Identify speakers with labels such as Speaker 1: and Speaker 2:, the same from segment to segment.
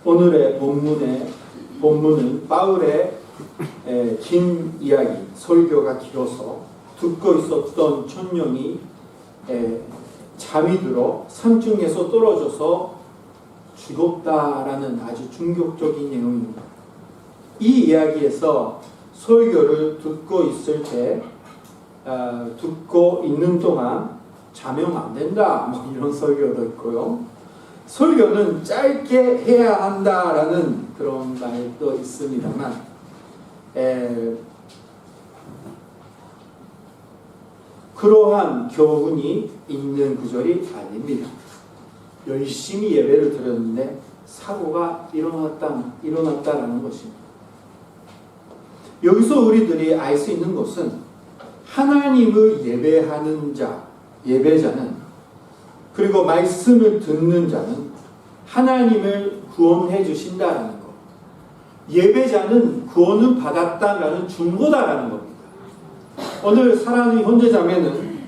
Speaker 1: 오늘의 본문은 바울의 긴 이야기, 설교가 길어서 듣고 있었던 천명이 잠이 들어 산중에서 떨어져서 죽었다라는 아주 충격적인 내용입니다. 이 이야기에서 설교를 듣고 있을 때 듣고 있는 동안 자면 안 된다 뭐 이런 설교도 있고요. 설교는 짧게 해야 한다라는 그런 말도 있습니다만 그러한 교훈이 있는 구절이 아닙니다. 열심히 예배를 드렸는데 사고가 일어났다라는 것입니다. 여기서 우리들이 알 수 있는 것은 하나님을 예배하는 예배자는 그리고 말씀을 듣는 자는 하나님을 구원해 주신다라는 것. 예배자는 구원을 받았다라는 증거다라는 겁니다. 오늘 사랑하는 형제자매는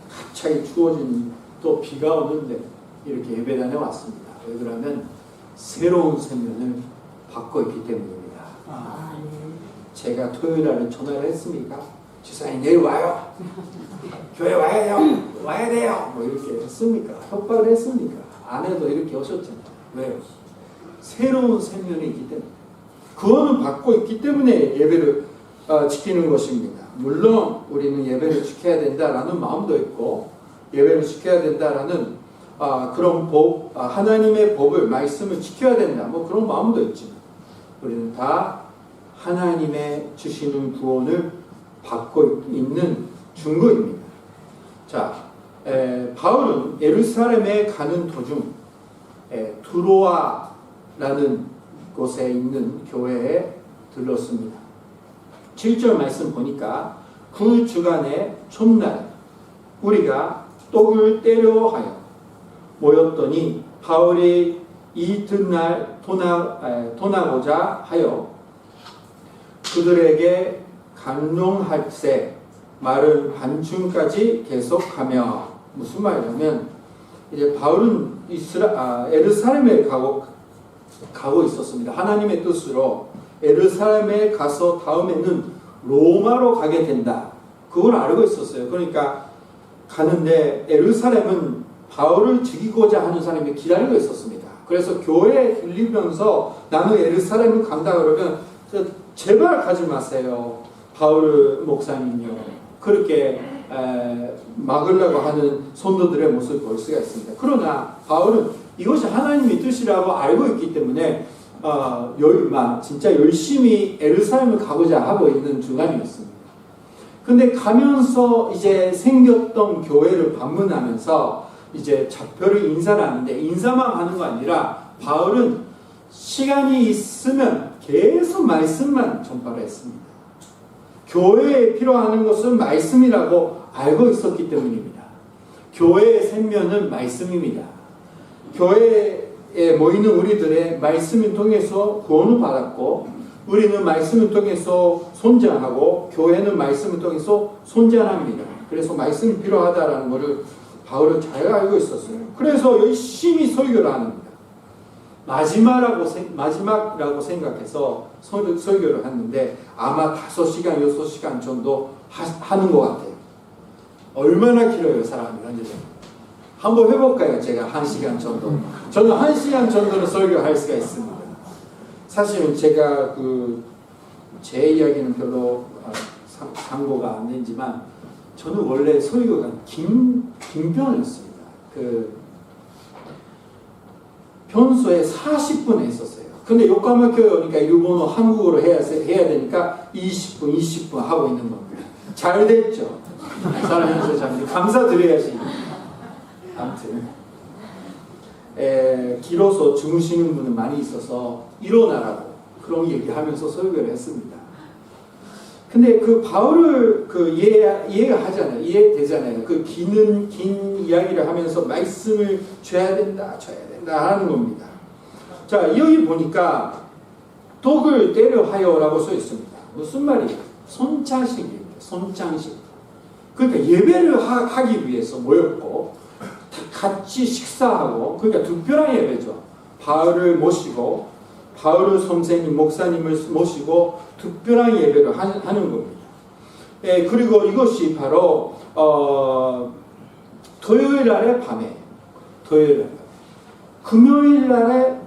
Speaker 1: 갑자기 추워진 또 비가 오는데 이렇게 예배단에 왔습니다. 왜 그러면 새로운 생명을 받고 있기 때문입니다. 제가 토요일날에 전화를 했습니까? 지사님 내일 와요. 교회 와야 돼요. 뭐 이렇게 했습니까? 협박을 했습니까? 안 해도 이렇게 오셨잖아요. 왜요? 새로운 생명이 있기 때문에 구원을 받고 있기 때문에 예배를 지키는 것입니다. 물론 우리는 예배를 지켜야 된다라는 마음도 있고 예배를 지켜야 된다라는 그런 법, 하나님의 법을 말씀을 지켜야 된다 뭐 그런 마음도 있지만 우리는 다 하나님의 주시는 구원을 받고 있는 증거입니다. 자, 바울은 예루살렘에 가는 도중 두로아라는 곳에 있는 교회에 들렀습니다. 7절 말씀 보니까 그 주간의 첫날 우리가 떡을 떼려 하여 모였더니 바울이 이튿날 떠나고자 하여 그들에게 강론할세 말을 한층까지 계속하며 무슨 말이냐면 이제 바울은 예루살렘에 가고 있었습니다. 하나님의 뜻으로 예루살렘에 가서 다음에는 로마로 가게 된다. 그걸 알고 있었어요. 그러니까 가는데 예루살렘은 바울을 죽이고자 하는 사람이 기다리고 있었습니다. 그래서 교회에 들리면서 나는 예루살렘을 간다 그러면 제발 가지 마세요. 바울 목사님요. 그렇게 막으려고 하는 성도들의 모습을 볼 수가 있습니다. 그러나 바울은 이것이 하나님의 뜻이라고 알고 있기 때문에 진짜 열심히 예루살렘을 가고자 하고 있는 중간이었습니다. 근데 가면서 이제 생겼던 교회를 방문하면서 이제 작별을 인사를 하는데 인사만 하는 거 아니라 바울은 시간이 있으면 계속 말씀만 전파를 했습니다. 교회에 필요한 것은 말씀이라고 알고 있었기 때문입니다. 교회의 생명은 말씀입니다. 교회에 모이는 우리들의 말씀을 통해서 구원을 받았고 우리는 말씀을 통해서 손자하고 교회는 말씀을 통해서 손자합니다. 그래서 말씀이 필요하다는 것을 바울은 잘 알고 있었어요. 그래서 열심히 설교를 합니다. 마지막이라고 생각해서 설교를 하는데 아마 5시간, 6시간 정도 하는 것 같아요. 얼마나 길어요, 사람이. 한번 해볼까요? 제가 1시간 정도. 저는 1시간 정도는 설교할 수가 있습니다. 사실은 제가 제 이야기는 별로 상고가 안 되지만 저는 원래 설교가 긴 편이었습니다. 평소에 40분 했었어요. 근데 요까마 교회 오니까 일본어, 한국어로 해야 되니까 20분 하고 있는 겁니다. 잘 됐죠? 사람에서 잘 감사드려야지. 아무튼 길어서 주무시는 분은 많이 있어서 일어나라고 그런 얘기하면서 설교를 했습니다. 근데 바울을 이해가 하잖아요. 이해되잖아요. 긴 이야기를 하면서 말씀을 줘야 된다 하는 겁니다. 자, 여기 보니까 떡을 떼려 하여라고 써 있습니다. 무슨 말이에요? 손장식입니다. 손장식. 그러니까 예배를 하기 위해서 모였고 같이 식사하고 그러니까 특별한 예배죠. 바울을 모시고 바울 선생님 목사님을 모시고 특별한 예배를 하는 겁니다. 그리고 이것이 바로 토요일 날의 밤에 토요일 날 금요일 날에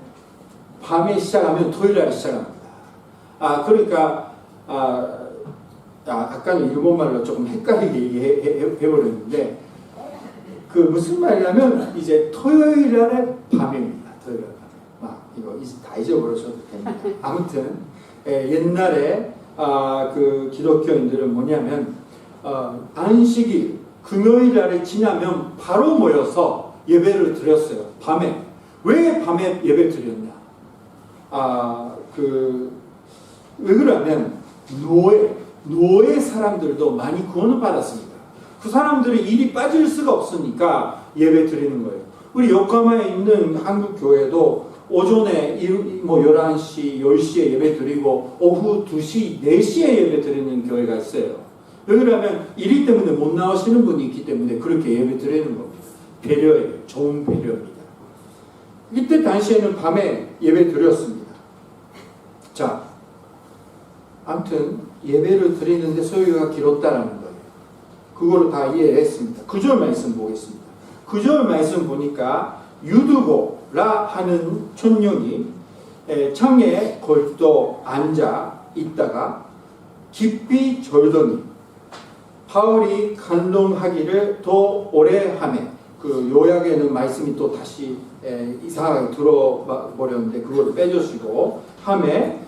Speaker 1: 밤에 시작하면 토요일 날에 시작합니다. 그러니까 아까는 일본말로 조금 헷갈리게 얘기해버렸는데 그 무슨 말이냐면 이제 토요일 날의 밤입니다. 토요일 날 밤에. 이거 다 잊어버리셔도 됩니다. 아무튼 옛날에 그 기독교인들은 뭐냐면 안식일 금요일 날에 지나면 바로 모여서 예배를 드렸어요. 밤에. 왜 밤에 예배 드렸냐? 왜 그러냐면 노예 사람들도 많이 구원을 받았습니다. 그 사람들이 일이 빠질 수가 없으니까 예배 드리는 거예요. 우리 요코하마에 있는 한국 교회도 오전에 11시, 10시에 예배 드리고 오후 2시, 4시에 예배 드리는 교회가 있어요. 왜 그러냐면 일 때문에 못 나오시는 분이 있기 때문에 그렇게 예배 드리는 겁니다. 배려예요. 좋은 배려입니다. 이때 당시에는 밤에 예배 드렸습니다. 자, 아무튼 예배를 드리는데 소요가 길었다라는 거예요. 그거를 다 이해했습니다. 9절 말씀 보겠습니다. 9절 말씀 보니까 유두고라 하는 촌령이 창에 걸도 앉아 있다가 깊이 졸더니 바울이 간동하기를 더 오래 하매, 그 요약에는 말씀이 또 다시 이상하게 들어버렸는데 그걸 빼주시고 하매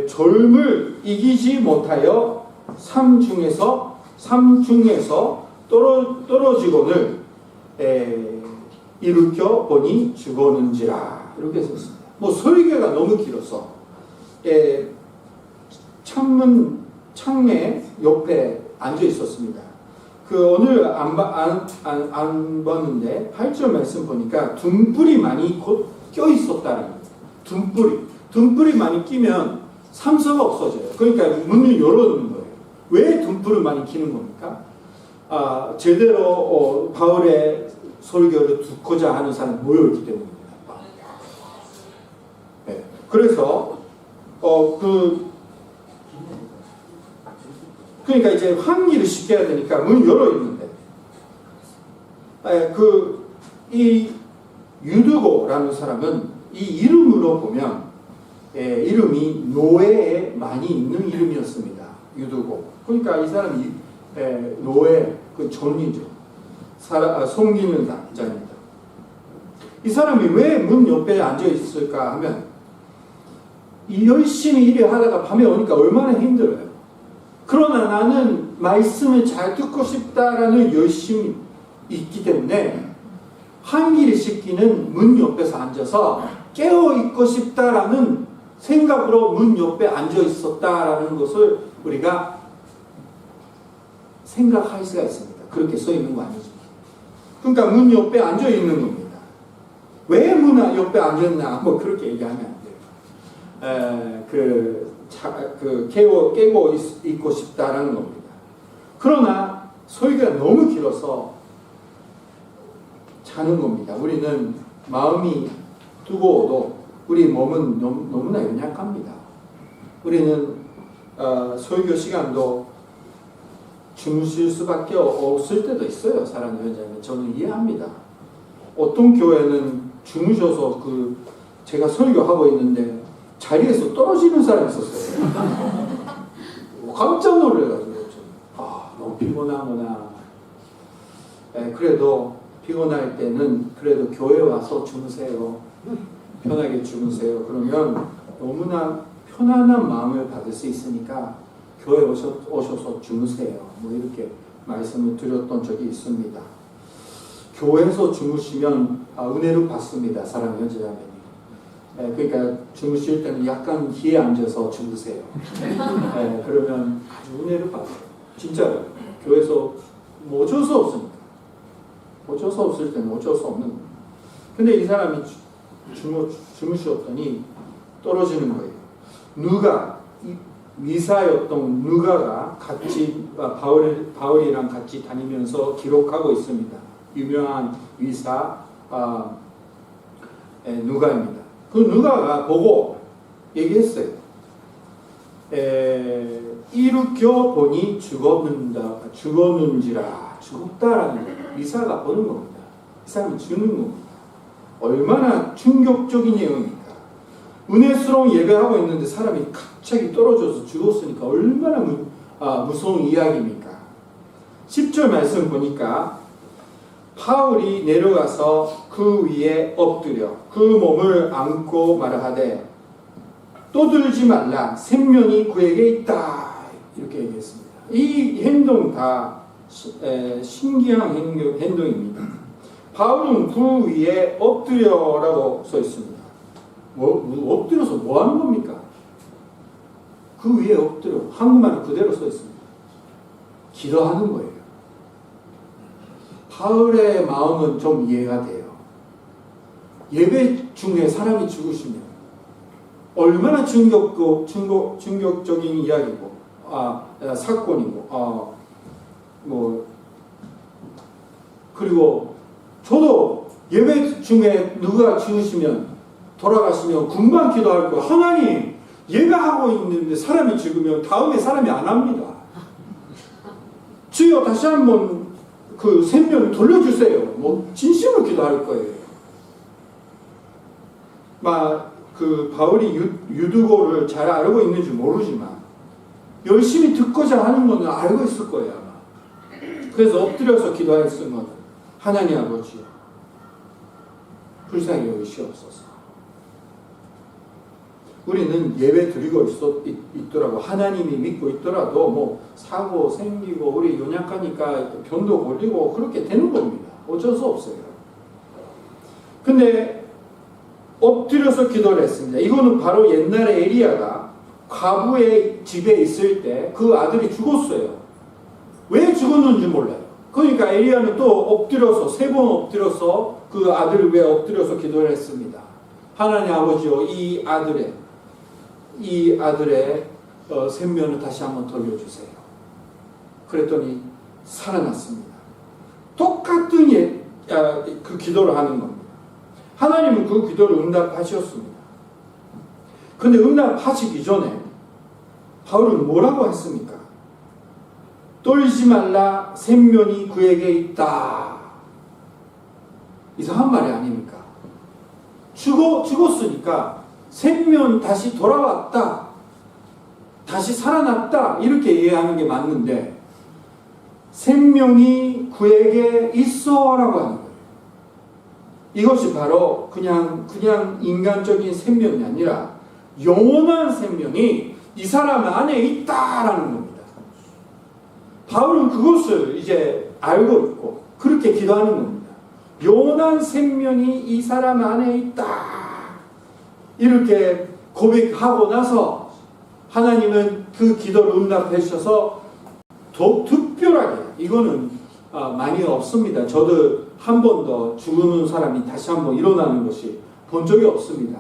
Speaker 1: 졸음을 이기지 못하여 삶 중에서 떨어지거늘 일으켜 보니 죽었는지라 이렇게 썼습니다. 설교가 너무 길어서 창문 옆에 앉아 있었습니다. 오늘 안 봤는데 8절 말씀 보니까 등불이 많이 껴 있었다는 거예요. 등불이 많이 끼면 삼서가 없어져요. 그러니까 문을 열어놓는 거예요. 왜 등불을 많이 켜는 겁니까? 제대로 바울의 설교를 듣고자 하는 사람이 모여있기 때문입니다. 네. 그래서 그러니까 이제 환기를 시켜야 되니까 문 열어 있는데 이 유두고라는 사람은 이 이름으로 보면 이름이 노예에 많이 있는 이름이었습니다. 유두고. 그러니까 이 사람이 노예 그 존이죠. 섬기는 자입니다. 이 사람이 왜 문 옆에 앉아 있을까 하면 열심히 일을 하다가 밤에 오니까 얼마나 힘들어요. 그러나 나는 말씀을 잘 듣고 싶다라는 열심이 있기 때문에 환기를 시키는 문 옆에서 앉아서 깨어있고 싶다라는 생각으로 문 옆에 앉아 있었다라는 것을 우리가 생각할 수가 있습니다. 그렇게 써 있는 거 아니죠. 그러니까 문 옆에 앉아 있는 겁니다. 왜 문 옆에 앉았나? 그렇게 얘기하면 안 돼요. 깨고 있고 싶다라는 겁니다. 그러나 설교가 너무 길어서 자는 겁니다. 우리는 마음이 뜨거워도 우리 몸은 너무나 연약합니다. 우리는 설교 시간도 주무실 수밖에 없을 때도 있어요. 사랑하는 회장님, 저는 이해합니다. 어떤 교회는 주무셔서 제가 설교하고 있는데 자리에서 떨어지는 사람이 있었어요. 깜짝 놀래가지고 너무 피곤하구나. 그래도 피곤할 때는 그래도 교회 와서 주무세요. 편하게 주무세요. 그러면 너무나 편안한 마음을 받을 수 있으니까 교회 오셔서 주무세요. 이렇게 말씀을 드렸던 적이 있습니다. 교회에서 주무시면 은혜를 받습니다. 사랑하는 자매님. 그러니까 주무실 때는 약간 뒤에 앉아서 주무세요. 그러면 아주 은혜를 받아요. 진짜로. 교회에서 어쩔 수 없으니까. 어쩔 수 없을 때는 어쩔 수 없는 거예요. 근데 이 사람이 주무셨더니 떨어지는 거예요. 미사였던 누가가 같이 바울이랑 같이 다니면서 기록하고 있습니다. 유명한 위사 누가입니다. 그 누가가 보고 얘기했어요. 일으켜 보니 죽었는지라, 죽었다라는 거예요. 의사가 보는 겁니다. 이 사람이 죽는 겁니다. 얼마나 충격적인 내용입니까? 은혜스러운 예배하고 있는데 사람이 갑자기 떨어져서 죽었으니까 얼마나 무서운 이야기입니까? 10절 말씀 보니까 바울이 내려가서 그 위에 엎드려 그 몸을 안고 말하되 떠들지 말라, 생명이 그에게 있다, 이렇게 얘기했습니다. 이 행동 다 신기한 행동입니다. 바울은 그 위에 엎드려라고 써 있습니다. 엎드려서 뭐 하는 겁니까? 그 위에 엎드려, 한국말은 그대로 써 있습니다. 기도하는 거예요. 바울의 마음은 좀 이해가 돼요. 예배 중에 사람이 죽으시면 얼마나 충격적인 이야기고, 사건이고, 그리고 저도 예배 중에 누가 죽으시면, 돌아가시면 금방 기도할 거예요. 하나님, 예배하고 있는데 사람이 죽으면 다음에 사람이 안 합니다. 주여 다시 한번 그 생명을 돌려주세요. 진심으로 기도할 거예요. 그 바울이 유두고를 잘 알고 있는지 모르지만 열심히 듣고자 하는 것은 알고 있을 거예요, 아마. 그래서 엎드려서 기도했을 것은 하나님 아버지요, 불쌍히 여기시옵소서. 우리는 예배 드리고 있더라고, 하나님이 믿고 있더라도 사고 생기고 우리 연약하니까 병도 걸리고 그렇게 되는 겁니다. 어쩔 수 없어요. 근데 엎드려서 기도를 했습니다. 이거는 바로 옛날에 에리야가 과부의 집에 있을 때 그 아들이 죽었어요. 왜 죽었는지 몰라요. 그러니까 에리야는 또 엎드려서, 3번 엎드려서 그 아들을 위해 엎드려서 기도를 했습니다. 하나님 아버지요, 이 아들의 생명을 다시 한번 돌려주세요. 그랬더니 살아났습니다. 똑같은 그 기도를 하는 겁니다. 하나님은 그 기도를 응답하셨습니다. 근데 응답하시기 전에 바울은 뭐라고 했습니까? 떨지 말라, 생명이 그에게 있다. 이상한 말이 아닙니까? 죽었으니까 생명 다시 돌아왔다, 다시 살아났다, 이렇게 이해하는 게 맞는데 생명이 그에게 있어라고 하는 거예요. 이것이 바로 그냥 인간적인 생명이 아니라 영원한 생명이 이 사람 안에 있다라는 겁니다. 바울은 그것을 이제 알고 있고 그렇게 기도하는 겁니다. 영원한 생명이 이 사람 안에 있다, 이렇게 고백하고 나서 하나님은 그 기도를 응답해 주셔서 더 특별하게, 이거는 많이 없습니다. 저도 한 번도 죽는 사람이 다시 한번 일어나는 것이 본 적이 없습니다.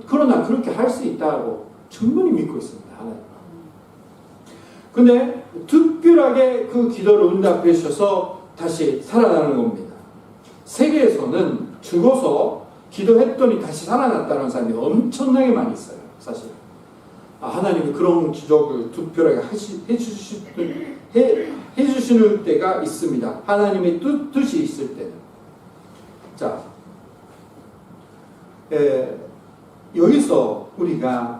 Speaker 1: 그러나 그렇게 할 수 있다고 충분히 믿고 있습니다. 하나님. 근데 특별하게 그 기도를 응답해 주셔서 다시 살아나는 겁니다. 세계에서는 죽어서 기도했더니 다시 살아났다는 사람이 엄청나게 많이 있어요, 사실. 하나님이 그런 기적을 특별하게 해주시는 때가 있습니다. 하나님의 뜻이 있을 때는. 자, 여기서 우리가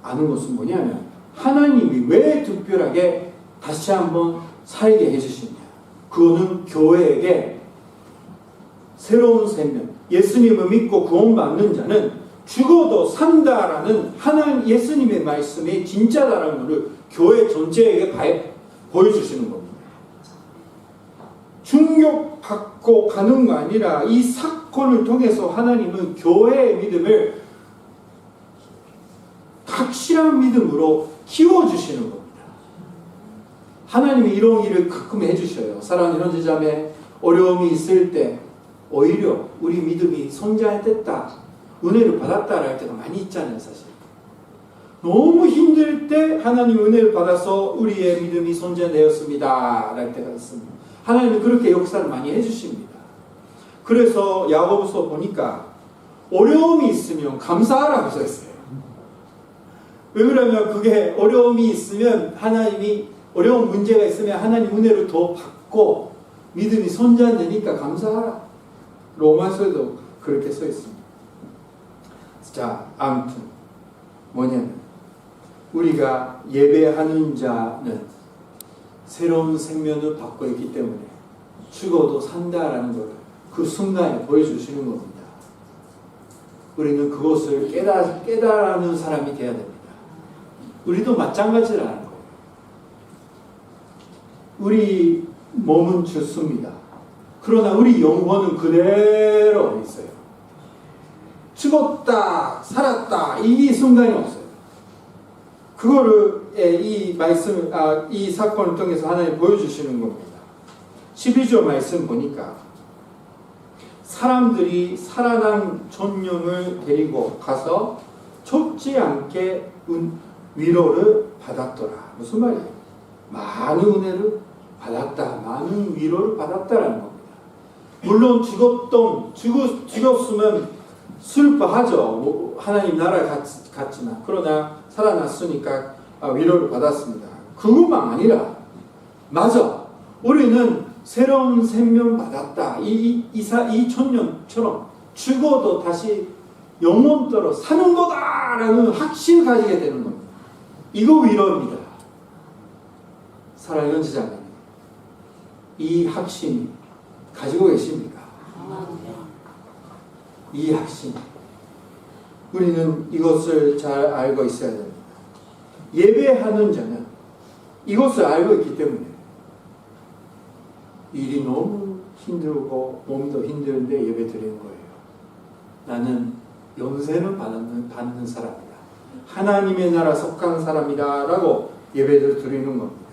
Speaker 1: 아는 것은 뭐냐면, 하나님이 왜 특별하게 다시 한번 살게 해주시냐. 그거는 교회에게 새로운 생명, 예수님을 믿고 구원받는 자는 죽어도 산다라는 하나님 예수님의 말씀이 진짜다라는 것을 교회 전체에게 보여주시는 겁니다. 충격받고 가는 거 아니라 이 사건을 통해서 하나님은 교회의 믿음을 확실한 믿음으로 키워주시는 겁니다. 하나님이 이런 일을 가끔 해주셔요. 사랑하는 형제자매, 어려움이 있을 때 오히려 우리 믿음이 성장했다, 은혜를 받았다 할 때가 많이 있잖아요, 사실. 너무 힘들 때 하나님 은혜를 받아서 우리의 믿음이 성장되었습니다 할 때가 있습니다. 하나님은 그렇게 역사를 많이 해주십니다. 그래서 야고보서 보니까 어려움이 있으면 감사하라고 써있어요. 왜 그러냐면 그게 어려움이 있으면 하나님이 어려운 문제가 있으면 하나님 은혜를 더 받고 믿음이 손자되니까 감사하라. 로마서에도 그렇게 써 있습니다. 자, 아무튼 뭐냐면 우리가 예배하는 자는 새로운 생명을 받고 있기 때문에 죽어도 산다라는 걸 그 순간에 보여주시는 겁니다. 우리는 그것을 깨달는 사람이 되어야 됩니다. 우리도 마찬가지라는 거예요. 우리 몸은 죽습니다. 그러나 우리 영혼은 그대로 있어요. 죽었다, 살았다, 이 순간이 없어요. 그거를 이 말씀, 이 사건을 통해서 하나님 보여주시는 겁니다. 12절 말씀 보니까 사람들이 살아난 존령을 데리고 가서 좁지 않게 위로를 받았더라. 무슨 말이에요? 많은 은혜를 받았다. 많은 위로를 받았다라는 겁니다. 물론 죽었으면 슬퍼하죠. 하나님 나라에 갔지만. 그러나 살아났으니까 위로를 받았습니다. 그것만 아니라 맞아. 우리는 새로운 생명 받았다. 이 천년처럼 죽어도 다시 영원토록 사는 거다라는 확신을 가지게 되는 겁니다. 이거 위로입니다. 사랑하는 지자매님, 이 확신 가지고 계십니까? 이 확신. 우리는 이것을 잘 알고 있어야 됩니다. 예배하는 자는 이것을 알고 있기 때문에 일이 너무 힘들고 몸도 힘든데 예배 드리는 거예요. 나는 영생을 받는 사람이다. 하나님의 나라 속한 사람이다 라고 예배를 드리는 겁니다.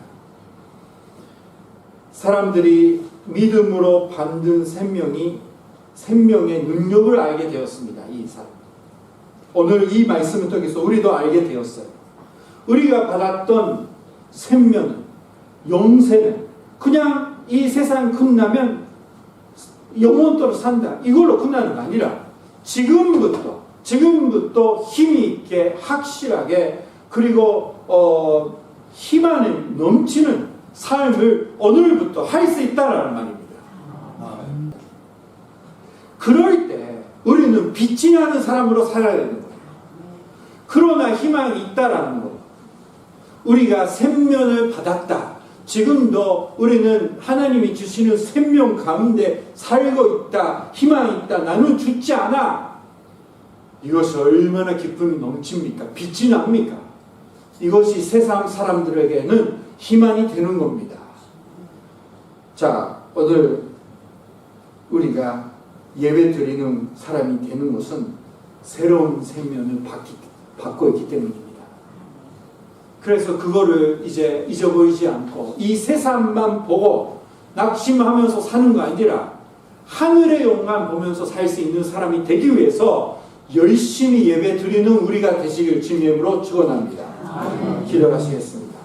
Speaker 1: 사람들이 믿음으로 받는 생명의 능력을 알게 되었습니다. 이 사람. 오늘 이 말씀을 통해서 우리도 알게 되었어요. 우리가 받았던 생명은, 영생은 그냥 이 세상 끝나면 영원토록 산다. 이걸로 끝나는 게 아니라 지금부터 힘이 있게 확실하게 그리고 힘 안에 넘치는 삶을 오늘부터 할 수 있다라는 말입니다. 그럴 때 우리는 빛이 나는 사람으로 살아야 되는 거예요. 그러나 희망이 있다라는 거. 우리가 생명을 받았다. 지금도 우리는 하나님이 주시는 생명 가운데 살고 있다. 희망이 있다. 나는 죽지 않아. 이것이 얼마나 기쁨이 넘칩니까? 빛이 납니까? 이것이 세상 사람들에게는 희망이 되는 겁니다. 자, 오늘 우리가 예배 드리는 사람이 되는 것은 새로운 생명을 받고 있기 때문입니다. 그래서 그거를 이제 잊어버리지 않고 이 세상만 보고 낙심하면서 사는 거 아니라 하늘의 영광 보면서 살 수 있는 사람이 되기 위해서 열심히 예배 드리는 우리가 되시길 주님의 이름으로 축원합니다. 기도하시겠습니다.